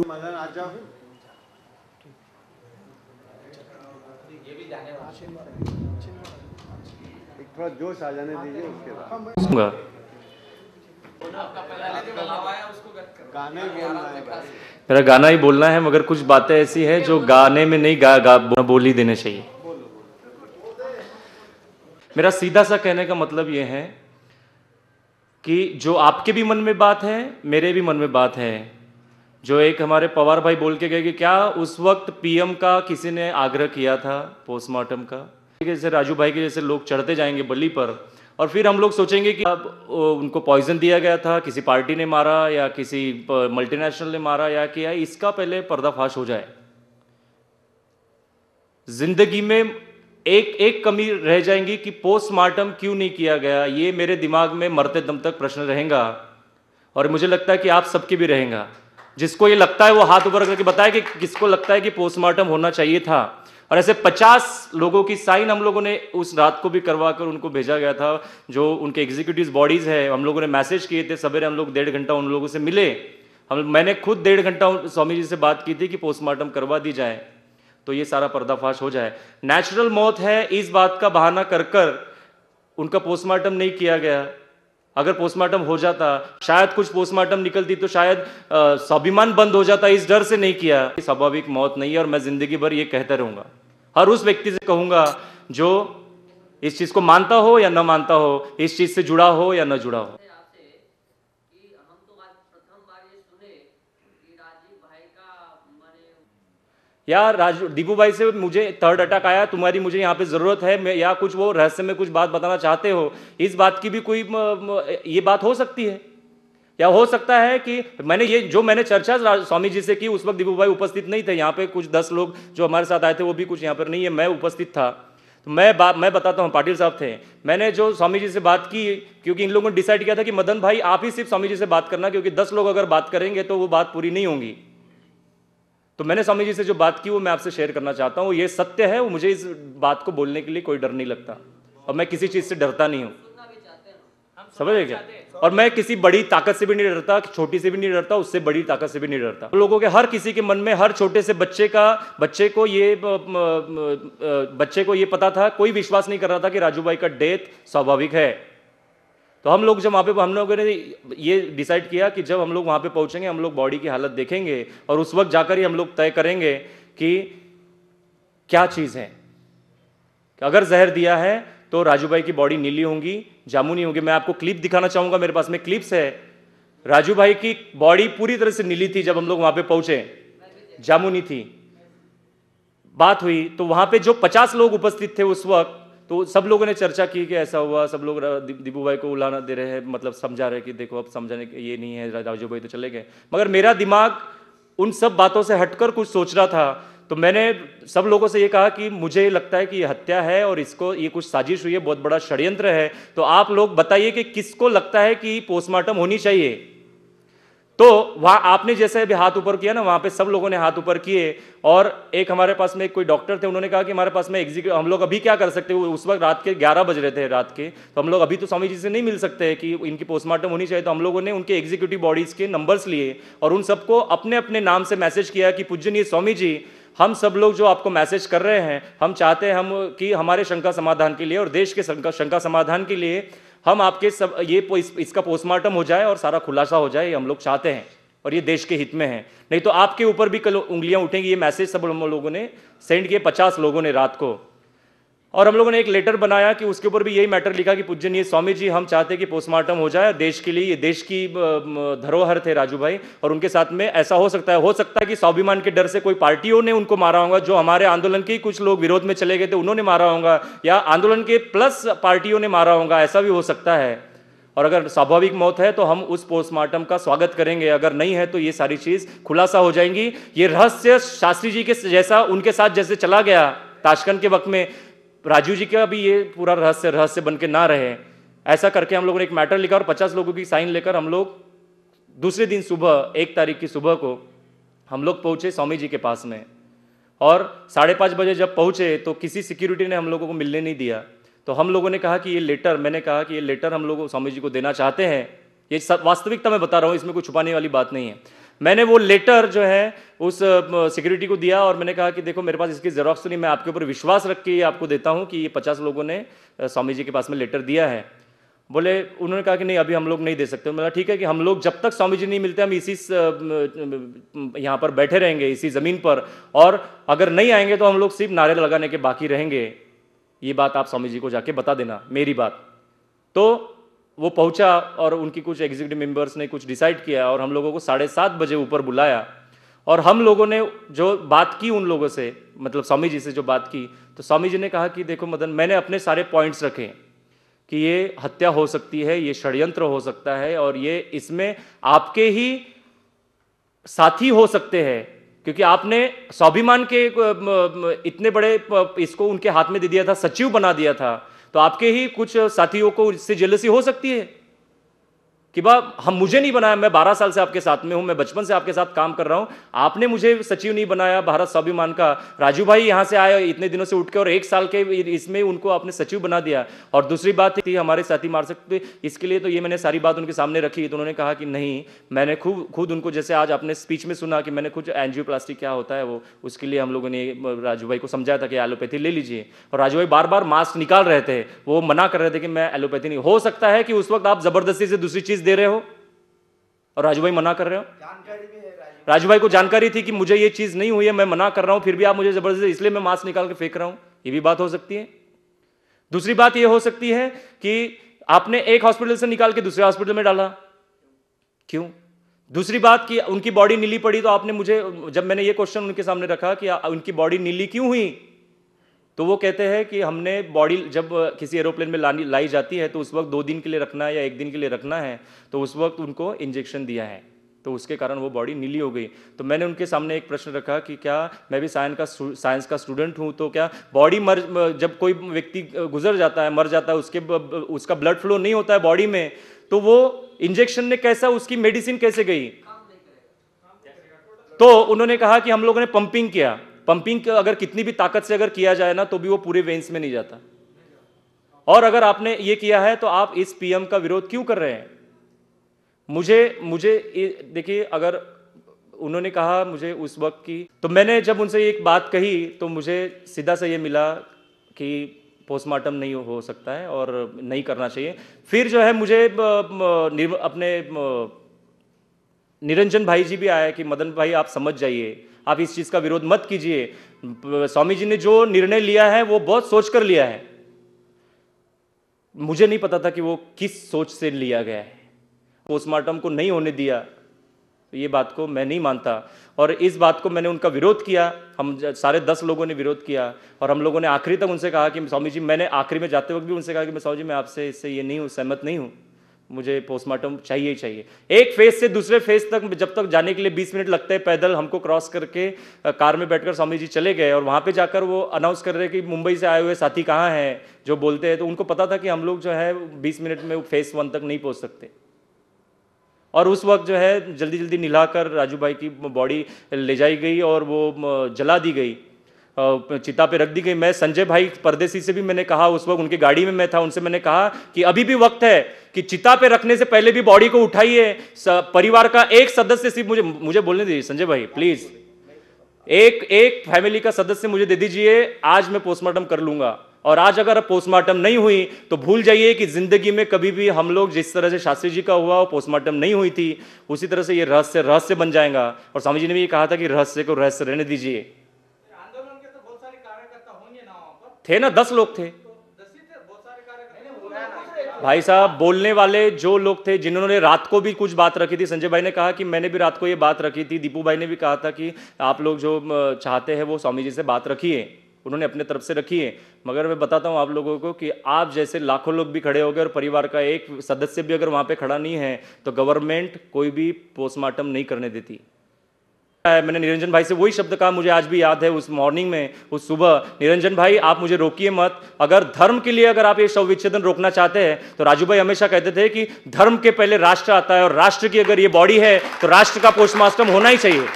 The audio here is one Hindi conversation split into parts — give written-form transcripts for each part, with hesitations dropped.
मदन आ जाओ। एक थोड़ा जोश आ जाने दीजिए, उसके बाद गाना ही बोलना है भाई। मेरा गाना ही बोलना है, मगर कुछ बातें ऐसी हैं जो गाने में नहीं बोल ही देने चाहिए। मेरा सीधा सा कहने का मतलब ये है कि जो आपके भी मन में बात है, मेरे भी मन में बात है। जो एक हमारे पवार भाई बोल के गए कि क्या उस वक्त पीएम का किसी ने आग्रह किया था पोस्टमार्टम का? जैसे राजू भाई के जैसे लोग चढ़ते जाएंगे बलि पर, और फिर हम लोग सोचेंगे कि अब उनको पॉइजन दिया गया था, किसी पार्टी ने मारा या किसी मल्टीनेशनल ने मारा या किया। इसका पहले पर्दाफाश हो जाए। जिंदगी में एक एक कमी रह जाएंगी कि पोस्टमार्टम क्यों नहीं किया गया। ये मेरे दिमाग में मरते दम तक प्रश्न रहेगा, और मुझे लगता है कि आप सबके भी रहेगा। जिसको ये लगता है वो हाथ ऊपर करके बताए कि किसको लगता है कि पोस्टमार्टम होना चाहिए था। और ऐसे 50 लोगों की साइन हम लोगों ने उस रात को भी करवा कर उनको भेजा गया था, जो उनके एग्जीक्यूटिव बॉडीज है। हम लोगों ने मैसेज किए थे, सवेरे हम लोग 1.5 घंटा उन लोगों से मिले। मैंने खुद 1.5 घंटा स्वामी जी से बात की थी कि पोस्टमार्टम करवा दी जाए, तो ये सारा पर्दाफाश हो जाए। नेचुरल मौत है, इस बात का बहाना कर कर उनका पोस्टमार्टम नहीं किया गया। अगर पोस्टमार्टम हो जाता, शायद कुछ पोस्टमार्टम निकलती तो शायद स्वाभिमान बंद हो जाता। इस डर से नहीं किया। स्वाभाविक मौत नहीं है, और मैं जिंदगी भर ये कहता रहूंगा। हर उस व्यक्ति से कहूंगा जो इस चीज को मानता हो या न मानता हो, इस चीज से जुड़ा हो या न जुड़ा हो। यार दीपू भाई से मुझे थर्ड अटैक आया, तुम्हारी मुझे यहाँ पे जरूरत है, या कुछ वो रहस्य में कुछ बात बताना चाहते हो, इस बात की भी कोई ये बात हो सकती है। या हो सकता है कि मैंने चर्चा स्वामी जी से की, उस वक्त दीपू भाई उपस्थित नहीं थे। यहाँ पे कुछ 10 लोग जो हमारे साथ आए थे वो भी कुछ यहाँ पर नहीं है, मैं उपस्थित था। तो मैं बताता हूँ, पाटिल साहब थे। मैंने जो स्वामी जी से बात की, क्योंकि इन लोगों ने डिसाइड किया था कि मदन भाई आप ही सिर्फ स्वामी जी से बात करना, क्योंकि 10 लोग अगर बात करेंगे तो वो बात पूरी नहीं होंगी। तो मैंने स्वामी जी से जो बात की वो मैं आपसे शेयर करना चाहता हूँ। ये सत्य है, वो मुझे इस बात को बोलने के लिए कोई डर नहीं लगता, और मैं किसी चीज से डरता नहीं हूँ। समझे क्या? और मैं किसी बड़ी ताकत से भी नहीं डरता, छोटी से भी नहीं डरता, उससे बड़ी ताकत से भी नहीं डरता। लोगों के हर किसी के मन में, हर छोटे से बच्चे को ये पता था, कोई विश्वास नहीं कर रहा था कि राजू भाई का डेथ स्वाभाविक है। तो हम लोग जब वहाँ पे, हम लोगों ने ये डिसाइड किया कि जब हम लोग वहाँ पे पहुँचेंगे, हम लोग बॉडी की हालत देखेंगे, और उस वक्त जाकर ही हम लोग तय करेंगे कि क्या चीज़ है। अगर जहर दिया है तो राजू भाई की बॉडी नीली होंगी, जामुनी होंगी। मैं आपको क्लिप दिखाना चाहूँगा, मेरे पास में क्लिप्स है। राजू भाई की बॉडी पूरी तरह से नीली थी जब हम लोग वहाँ पे पहुँचे, जामुनी थी। बात हुई तो वहाँ पे जो 50 लोग उपस्थित थे उस वक्त, तो सब लोगों ने चर्चा की कि ऐसा हुआ। सब लोग दीपू भाई को उलाना दे रहे हैं, मतलब समझा रहे कि देखो अब समझाने के ये नहीं है, राजू भाई तो चले गए। मगर मेरा दिमाग उन सब बातों से हटकर कुछ सोच रहा था। तो मैंने सब लोगों से ये कहा कि मुझे लगता है कि ये हत्या है, और ये कुछ साजिश हुई है, बहुत बड़ा षड्यंत्र है। तो आप लोग बताइए कि किसको लगता है कि पोस्टमार्टम होनी चाहिए। तो वहां आपने जैसे अभी हाथ ऊपर किया ना, वहां पे सब लोगों ने हाथ ऊपर किए। और एक हमारे पास में कोई डॉक्टर थे, उन्होंने कहा कि हमारे पास में हम लोग अभी क्या कर सकते हैं। उस वक्त रात के 11 बज रहे थे रात के, तो हम लोग अभी तो स्वामी जी से नहीं मिल सकते कि इनकी पोस्टमार्टम होनी चाहिए। तो हम लोगों ने उनके एग्जीक्यूटिव बॉडीज के नंबर्स लिए और उन सबको अपने अपने नाम से मैसेज किया कि पूजनीय स्वामी जी, हम सब लोग जो आपको मैसेज कर रहे हैं, हम चाहते हैं कि हमारे शंका समाधान के लिए और देश के शंका समाधान के लिए हम आपके सब इसका पोस्टमार्टम हो जाए और सारा खुलासा हो जाए, ये हम लोग चाहते हैं, और ये देश के हित में है। नहीं तो आपके ऊपर भी कल उंगलियां उठेंगी। ये मैसेज सब लोगों ने सेंड किए, 50 लोगों ने रात को। और हम लोगों ने एक लेटर बनाया कि उसके ऊपर भी यही मैटर लिखा कि पूजनीय स्वामी जी, हम चाहते हैं कि पोस्टमार्टम हो जाए देश के लिए। ये देश की धरोहर थे राजू भाई, और उनके साथ में ऐसा हो सकता है कि स्वाभिमान के डर से कोई पार्टियों ने उनको मारा होगा, जो हमारे आंदोलन के कुछ लोग विरोध में चले गए थे उन्होंने मारा होगा, या आंदोलन के प्लस पार्टियों ने मारा होगा, ऐसा भी हो सकता है। और अगर स्वाभाविक मौत है तो हम उस पोस्टमार्टम का स्वागत करेंगे, अगर नहीं है तो ये सारी चीज खुलासा हो जाएंगी। ये रहस्य शास्त्री जी के जैसा उनके साथ जैसे चला गया ताशकंद के वक्त में, राजू जी का भी ये पूरा रहस्य बन के ना रहे। ऐसा करके हम लोगों ने एक मैटर लिखा और 50 लोगों की साइन लेकर हम लोग दूसरे दिन सुबह 1 तारीख की सुबह को हम लोग पहुंचे स्वामी जी के पास में। और 5:30 बजे जब पहुंचे तो किसी सिक्योरिटी ने हम लोगों को मिलने नहीं दिया। तो हम लोगों ने कहा कि मैंने कहा कि ये लेटर हम लोग स्वामी जी को देना चाहते हैं। ये वास्तविकता मैं बता रहा हूँ, इसमें कोई छुपाने वाली बात नहीं है। मैंने वो लेटर जो है उस सिक्योरिटी को दिया और मैंने कहा कि देखो मेरे पास इसकी जेरॉक्स तो नहीं, मैं आपके ऊपर विश्वास रख के ये आपको देता हूँ कि ये 50 लोगों ने स्वामी जी के पास में लेटर दिया है। बोले, उन्होंने कहा कि नहीं अभी हम लोग नहीं दे सकते। मतलब ठीक है कि हम लोग जब तक स्वामी जी नहीं मिलते हम इसी यहाँ पर बैठे रहेंगे इसी ज़मीन पर, और अगर नहीं आएंगे तो हम लोग सिर्फ नारे लगाने के बाकी रहेंगे। ये बात आप स्वामी जी को जाके बता देना, मेरी बात। तो वो पहुंचा और उनकी कुछ एग्जीक्यूटिव मेंबर्स ने कुछ डिसाइड किया और हम लोगों को 7:30 बजे ऊपर बुलाया और हम लोगों ने जो बात की उन लोगों से, मतलब स्वामी जी से जो बात की, तो स्वामी जी ने कहा कि देखो मदन, मैंने अपने सारे पॉइंट्स रखे कि ये हत्या हो सकती है, ये षड्यंत्र हो सकता है और ये इसमें आपके ही साथी हो सकते हैं, क्योंकि आपने स्वाभिमान के इतने बड़े इसको उनके हाथ में दे दिया था, सचिव बना दिया था, तो आपके ही कुछ साथियों को इससे जेलसी हो सकती है कि हम मुझे नहीं बनाया, मैं 12 साल से आपके साथ में हूं, मैं बचपन से आपके साथ काम कर रहा हूं, आपने मुझे सचिव नहीं बनाया भारत स्वाभिमान का। राजू भाई यहां से आए इतने दिनों से उठ के और 1 साल के इसमें उनको आपने सचिव बना दिया। और दूसरी बात थी हमारे साथी मार सकते, इसके लिए तो ये मैंने सारी बात उनके सामने रखी, तो उन्होंने कहा कि नहीं, मैंने खुद उनको, जैसे आज आपने स्पीच में सुना कि मैंने खुद एंजियोप्लास्टी क्या होता है वो, उसके लिए हम लोगों ने राजू भाई को समझाया था कि एलोपैथी ले लीजिए, और राजू भाई बार बार मास्क निकाल रहे थे, वो मना कर रहे थे कि मैं एलोपैथी नहीं। हो सकता है कि उस वक्त आप जबरदस्ती से दूसरी चीज दे रहे हो और राजू भाई मना कर रहे हो। जानकारी भी है, राजू भाई को जानकारी थी कि मुझे ये चीज नहीं हुई है, मैं मना कर रहा हूं, फिर भी आप मुझे जबरदस्ती, इसलिए मैं मास्क निकाल के फेंक रहा हूं, ये भी बात हो सकती है। दूसरी बात ये हो सकती है कि आपने एक हॉस्पिटल से निकाल के दूसरे हॉस्पिटल में डाला, क्यों? दूसरी बात कि उनकी बॉडी नीली पड़ी, तो आपने मुझे, जब मैंने ये क्वेश्चन उनके सामने रखा कि उनकी बॉडी नीली क्यों हुई, तो वो कहते हैं कि हमने बॉडी जब किसी एरोप्लेन में लाई जाती है तो उस वक्त 2 दिन के लिए रखना है या 1 दिन के लिए रखना है, तो उस वक्त उनको इंजेक्शन दिया है, तो उसके कारण वो बॉडी नीली हो गई। तो मैंने उनके सामने एक प्रश्न रखा कि क्या मैं भी साइंस का स्टूडेंट हूँ, तो क्या बॉडी जब कोई व्यक्ति गुजर जाता है, मर जाता है, उसका ब्लड फ्लो नहीं होता है बॉडी में, तो वो इंजेक्शन ने कैसा, उसकी मेडिसिन कैसे गई? तो उन्होंने कहा कि हम लोगों ने पंपिंग किया। पंपिंग अगर कितनी भी ताकत से अगर किया जाए ना, तो भी वो पूरे वेन्स में नहीं जाता। और अगर आपने ये किया है तो आप इस पीएम का विरोध क्यों कर रहे हैं? मुझे देखिए, अगर उन्होंने कहा मुझे उस वक्त की, तो मैंने जब उनसे एक बात कही तो मुझे सीधा से ये मिला कि पोस्टमार्टम नहीं हो सकता है और नहीं करना चाहिए। फिर जो है मुझे अपने निरंजन भाई जी भी आया कि मदन भाई आप समझ जाइए, आप इस चीज का विरोध मत कीजिए, स्वामी जी ने जो निर्णय लिया है वो बहुत सोचकर लिया है। मुझे नहीं पता था कि वो किस सोच से लिया गया है, पोस्टमार्टम को नहीं होने दिया, तो ये बात को मैं नहीं मानता। और इस बात को मैंने उनका विरोध किया, हम सारे 10 लोगों ने विरोध किया, और हम लोगों ने आखिरी तक उनसे कहा कि स्वामी जी, मैंने आखिरी में जाते वक्त भी उनसे कहा कि मैं स्वामी जी मैं आपसे इससे ये नहीं हूँ, सहमत नहीं हूँ, मुझे पोस्टमार्टम चाहिए ही चाहिए। एक फेज से दूसरे फेज तक जब तक जाने के लिए 20 मिनट लगते हैं पैदल, हमको क्रॉस करके कार में बैठकर स्वामी जी चले गए, और वहाँ पे जाकर वो अनाउंस कर रहे कि मुंबई से आए हुए साथी कहाँ हैं जो बोलते हैं, तो उनको पता था कि हम लोग जो है 20 मिनट में फेज 1 तक नहीं पहुँच सकते। और उस वक्त जो है जल्दी जल्दी नहलाकर राजू भाई की बॉडी ले जाई गई और वो जला दी गई, चिता पे रख दी गई। मैं संजय भाई परदेसी से भी मैंने कहा, उस वक्त उनकी गाड़ी में मैं था, उनसे मैंने कहा कि अभी भी वक्त है कि चिता पे रखने से पहले भी बॉडी को उठाइए, परिवार का एक सदस्य सिर्फ मुझे बोलने दीजिए संजय भाई प्लीज, एक फैमिली का सदस्य मुझे दे दीजिए, आज मैं पोस्टमार्टम कर लूंगा। और आज अगर पोस्टमार्टम नहीं हुई तो भूल जाइए कि जिंदगी में कभी भी हम लोग जिस तरह से शास्त्री जी का हुआ वो पोस्टमार्टम नहीं हुई थी, उसी तरह से ये रहस्य बन जाएगा। और स्वामी जी ने भी ये कहा था कि रहस्य को रहस्य रहने दीजिए। आंदोलन के तो बहुत सारे कार्यकर्ता होंगे ना वहां पर, थे ना, 10 लोग थे बहुत सारे भाई साहब। बोलने वाले जो लोग थे, जिन्होंने रात को भी कुछ बात रखी थी, संजय भाई ने कहा कि मैंने भी रात को ये बात रखी थी, दीपू भाई ने भी कहा था कि आप लोग जो चाहते हैं वो स्वामी जी से बात रखिए, उन्होंने अपने तरफ से रखी है। मगर मैं बताता हूँ आप लोगों को कि आप जैसे लाखों लोग भी खड़े हो गए और परिवार का एक सदस्य भी अगर वहाँ पे खड़ा नहीं है तो गवर्नमेंट कोई भी पोस्टमार्टम नहीं करने देती। मैंने निरंजन भाई से वही शब्द कहा, मुझे आज भी याद है, उस मॉर्निंग में, उस सुबह, निरंजन भाई आप मुझे रोकिए मत, अगर धर्म के लिए अगर आप ये शव विच्छेदन रोकना चाहते हैं तो राजू भाई हमेशा कहते थे कि धर्म के पहले राष्ट्र आता है, और राष्ट्र की अगर ये बॉडी है तो राष्ट्र का पोस्टमार्टम होना ही चाहिए।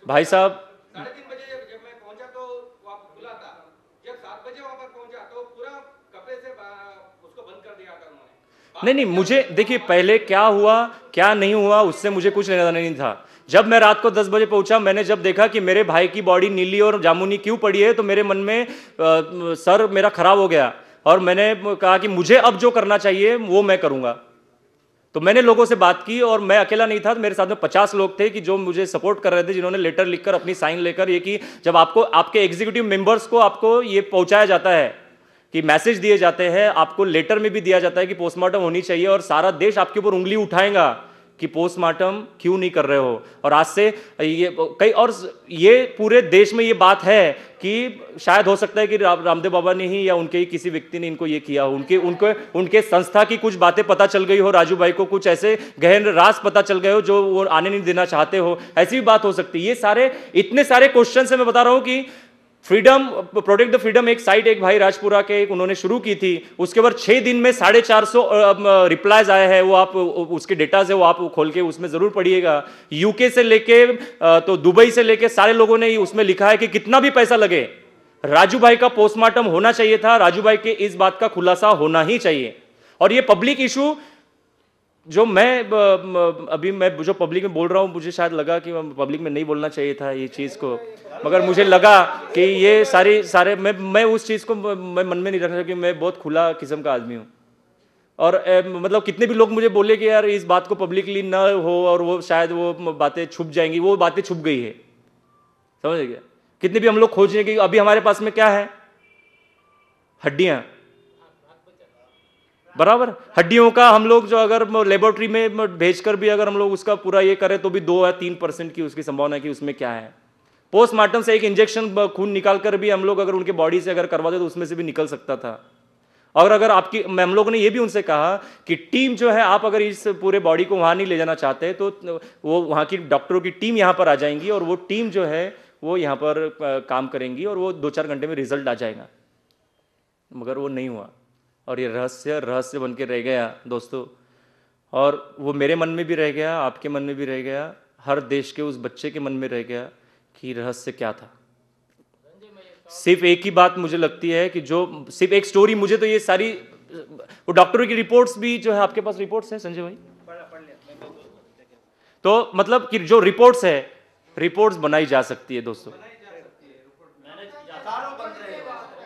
भाई साहब 3:30 बजे जब मैं पहुंचा तो वहाँ खुला था। जब 7 बजे वहाँ पर पहुंचा तो पूरा कपड़े से उसको बंद कर दिया था उन्होंने। नहीं, मुझे देखिए, पहले क्या हुआ क्या नहीं हुआ उससे मुझे कुछ लेना देना नहीं था। जब मैं रात को 10 बजे पहुंचा, मैंने जब देखा कि मेरे भाई की बॉडी नीली और जामुनी क्यों पड़ी है, तो मेरे मन में सर मेरा खराब हो गया और मैंने कहा कि मुझे अब जो करना चाहिए वो मैं करूंगा। तो मैंने लोगों से बात की और मैं अकेला नहीं था, मेरे साथ में 50 लोग थे कि जो मुझे सपोर्ट कर रहे थे, जिन्होंने लेटर लिखकर अपनी साइन लेकर ये कि जब आपको आपके एग्जीक्यूटिव मेंबर्स को आपको ये पहुंचाया जाता है कि मैसेज दिए जाते हैं, आपको लेटर में भी दिया जाता है कि पोस्टमार्टम होनी चाहिए और सारा देश आपके ऊपर उंगली उठाएगा कि पोस्टमार्टम क्यों नहीं कर रहे हो। और आज से ये कई और ये पूरे देश में ये बात है कि शायद हो सकता है कि रामदेव बाबा ने ही या उनके ही किसी व्यक्ति ने इनको ये किया हो, उनके संस्था की कुछ बातें पता चल गई हो, राजू भाई को कुछ ऐसे गहन राज पता चल गए हो जो वो आने नहीं देना चाहते हो, ऐसी भी बात हो सकती है। ये सारे इतने सारे क्वेश्चन से मैं बता रहा हूं कि फ्रीडम प्रोटेक्ट द फ्रीडम एक साइट एक भाई राजपुरा के उन्होंने शुरू की थी, उसके बाद 6 दिन में 450 रिप्लाईज आए हैं। वो आप उसके डेटाज है वो आप खोल के उसमें जरूर पढ़िएगा। यूके से लेके तो दुबई से लेके सारे लोगों ने उसमें लिखा है कि कितना भी पैसा लगे राजू भाई का पोस्टमार्टम होना चाहिए था, राजू भाई के इस बात का खुलासा होना ही चाहिए। और ये पब्लिक इशू जो मैं अभी मैं जो पब्लिक में बोल रहा हूं, मुझे शायद लगा कि पब्लिक में नहीं बोलना चाहिए था ये चीज़ को, मगर मुझे लगा कि ये सारे मैं उस चीज़ को मैं मन में नहीं रखना कि मैं बहुत खुला किस्म का आदमी हूँ। और मतलब कितने भी लोग मुझे बोले कि यार इस बात को पब्लिकली ना हो और वो शायद वो बातें छुप जाएंगी, वो बातें छुप गई है, समझ गया। कितने भी हम लोग खोजने की, अभी हमारे पास में क्या है, हड्डियाँ, बराबर। हड्डियों का हम लोग जो अगर लेबोरेटरी में भेजकर भी अगर हम लोग उसका पूरा ये करें तो भी 2 या 3% की उसकी संभावना है कि उसमें क्या है। पोस्टमार्टम से एक इंजेक्शन खून निकाल कर भी हम लोग अगर उनके बॉडी से अगर करवाते तो उसमें से भी निकल सकता था। और अगर आपकी, हम लोगों ने ये भी उनसे कहा कि टीम जो है, आप अगर इस पूरे बॉडी को वहाँ नहीं ले जाना चाहते तो वो वहाँ की डॉक्टरों की टीम यहाँ पर आ जाएंगी और वो टीम जो है वो यहाँ पर काम करेंगी और वो 2-4 घंटे में रिजल्ट आ जाएगा। मगर वो नहीं हुआ और ये रहस्य बन के रह गया दोस्तों। और वो मेरे मन में भी रह गया, आपके मन में भी रह गया, हर देश के उस बच्चे के मन में रह गया कि रहस्य क्या था। सिर्फ एक ही बात मुझे लगती है कि जो सिर्फ एक स्टोरी, मुझे तो ये सारी वो डॉक्टरों की रिपोर्ट्स भी जो है, आपके पास रिपोर्ट्स हैं संजय भाई? तो मतलब कि जो रिपोर्ट्स है, रिपोर्ट्स बनाई जा सकती है दोस्तों,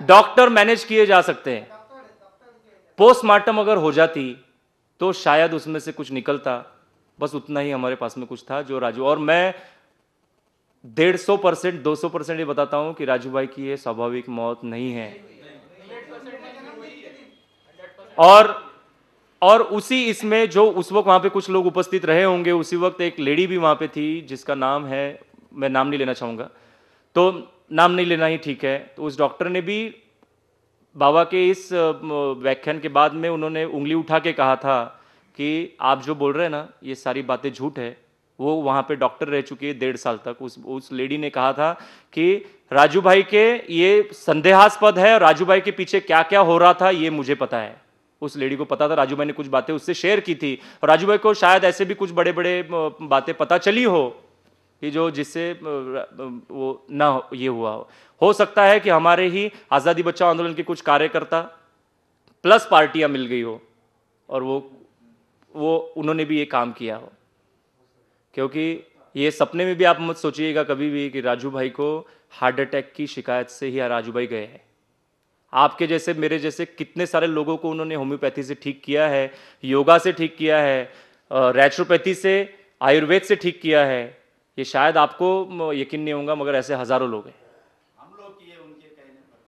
डॉक्टर मैनेज किए जा सकते हैं। पोस्टमार्टम अगर हो जाती तो शायद उसमें से कुछ निकलता, बस उतना ही हमारे पास में कुछ था जो राजू। और मैं 150% 200% ये बताता हूं कि राजू भाई की ये स्वाभाविक मौत नहीं है। और उसी इसमें जो उस वक्त वहां पे कुछ लोग उपस्थित रहे होंगे, उसी वक्त एक लेडी भी वहां पे थी जिसका नाम है, मैं नाम नहीं लेना चाहूंगा, तो नाम नहीं लेना ही ठीक है। तो उस डॉक्टर ने भी बाबा के इस व्याख्यान के बाद में उन्होंने उंगली उठा के कहा था कि आप जो बोल रहे हैं ना ये सारी बातें झूठ है। वो वहाँ पे डॉक्टर रह चुकी है 1.5 साल तक। उस लेडी ने कहा था कि राजू भाई के ये संदेहास्पद है और राजू भाई के पीछे क्या क्या हो रहा था ये मुझे पता है। उस लेडी को पता था, राजू भाई ने कुछ बातें उससे शेयर की थी और राजू भाई को शायद ऐसे भी कुछ बड़े बड़े बातें पता चली हो कि जो जिससे वो ना ये हुआ हो सकता है कि हमारे ही आज़ादी बचाओ आंदोलन के कुछ कार्यकर्ता प्लस पार्टियां मिल गई हो और वो उन्होंने भी ये काम किया हो। क्योंकि ये सपने में भी आप मत सोचिएगा कभी भी कि राजू भाई को हार्ट अटैक की शिकायत से ही राजू भाई गए हैं। आपके जैसे मेरे जैसे कितने सारे लोगों को उन्होंने होम्योपैथी से ठीक किया है, योगा से ठीक किया है, नेचुरोपैथी से, आयुर्वेद से ठीक किया है। ये शायद आपको यकीन नहीं होगा मगर ऐसे हजारों लोग हैं।